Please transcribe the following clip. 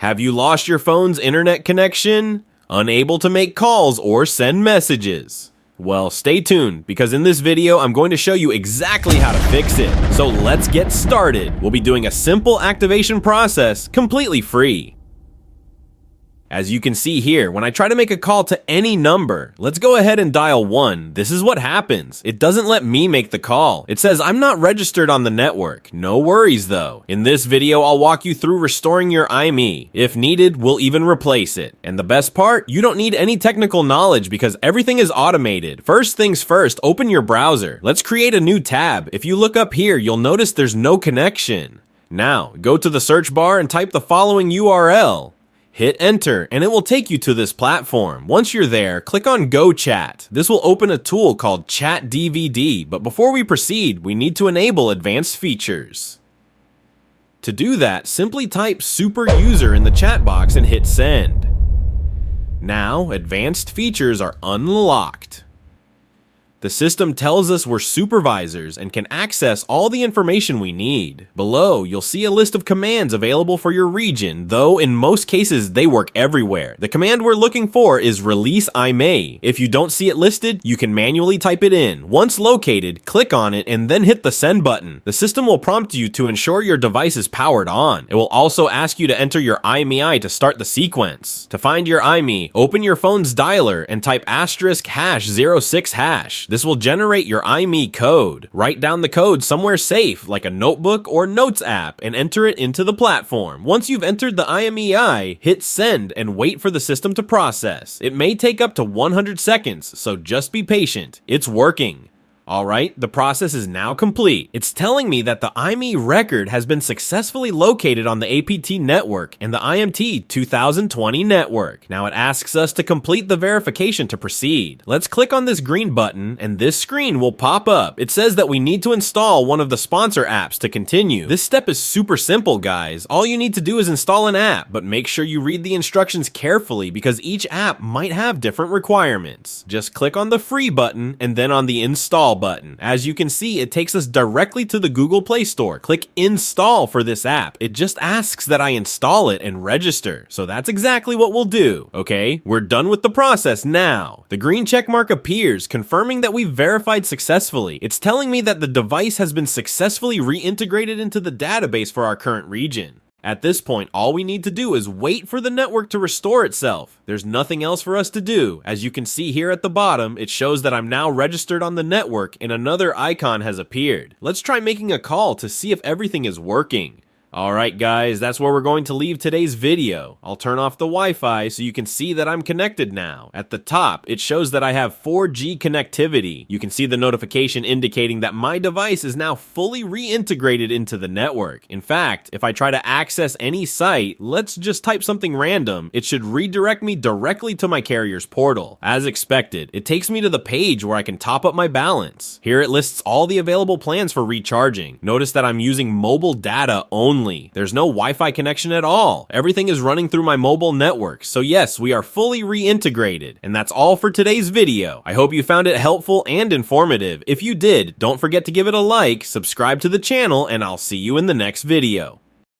Have you lost your phone's internet connection? Unable to make calls or send messages? Well, stay tuned, because in this video, I'm going to show you exactly how to fix it. So let's get started. We'll be doing a simple activation process, completely free. As you can see here, when I try to make a call to any number, let's go ahead and dial 1. This is what happens. It doesn't let me make the call. It says I'm not registered on the network. No worries though. In this video, I'll walk you through restoring your IMEI. If needed, we'll even replace it. And the best part, you don't need any technical knowledge because everything is automated. First things first, open your browser. Let's create a new tab. If you look up here, you'll notice there's no connection. Now, go to the search bar and type the following URL. Hit enter, and it will take you to this platform. Once you're there, click on Go Chat. This will open a tool called Chat DVD, but before we proceed, we need to enable advanced features. To do that, simply type super user in the chat box and hit send. Now, advanced features are unlocked. The system tells us we're supervisors and can access all the information we need. Below, you'll see a list of commands available for your region, though in most cases they work everywhere. The command we're looking for is release IMEI. If you don't see it listed, you can manually type it in. Once located, click on it and then hit the send button. The system will prompt you to ensure your device is powered on. It will also ask you to enter your IMEI to start the sequence. To find your IMEI, open your phone's dialer and type *#06#. This will generate your IMEI code. Write down the code somewhere safe, like a notebook or notes app, and enter it into the platform. Once you've entered the IMEI, hit send and wait for the system to process. It may take up to 100 seconds, so just be patient. It's working. Alright, the process is now complete. It's telling me that the IMEI record has been successfully located on the APT network and the IMT 2020 network. Now it asks us to complete the verification to proceed. Let's click on this green button and this screen will pop up. It says that we need to install one of the sponsor apps to continue. This step is super simple, guys. All you need to do is install an app, but make sure you read the instructions carefully because each app might have different requirements. Just click on the free button and then on the install button. As you can see, it takes us directly to the Google Play Store. Click install for this app. It just asks that I install it and register. So that's exactly what we'll do. Okay, we're done with the process now. The green check mark appears, confirming that we've verified successfully. It's telling me that the device has been successfully reintegrated into the database for our current region. At this point, all we need to do is wait for the network to restore itself. There's nothing else for us to do. As you can see here at the bottom, it shows that I'm now registered on the network and another icon has appeared. Let's try making a call to see if everything is working. Alright guys, that's where we're going to leave today's video. I'll turn off the Wi-Fi so you can see that I'm connected now. At the top, it shows that I have 4G connectivity. You can see the notification indicating that my device is now fully reintegrated into the network. In fact, if I try to access any site, let's just type something random, it should redirect me directly to my carrier's portal. As expected, it takes me to the page where I can top up my balance. Here it lists all the available plans for recharging. Notice that I'm using mobile data only. There's no Wi-Fi connection at all. Everything is running through my mobile network. So yes, we are fully reintegrated. And that's all for today's video. I hope you found it helpful and informative. If you did, don't forget to give it a like, subscribe to the channel, and I'll see you in the next video.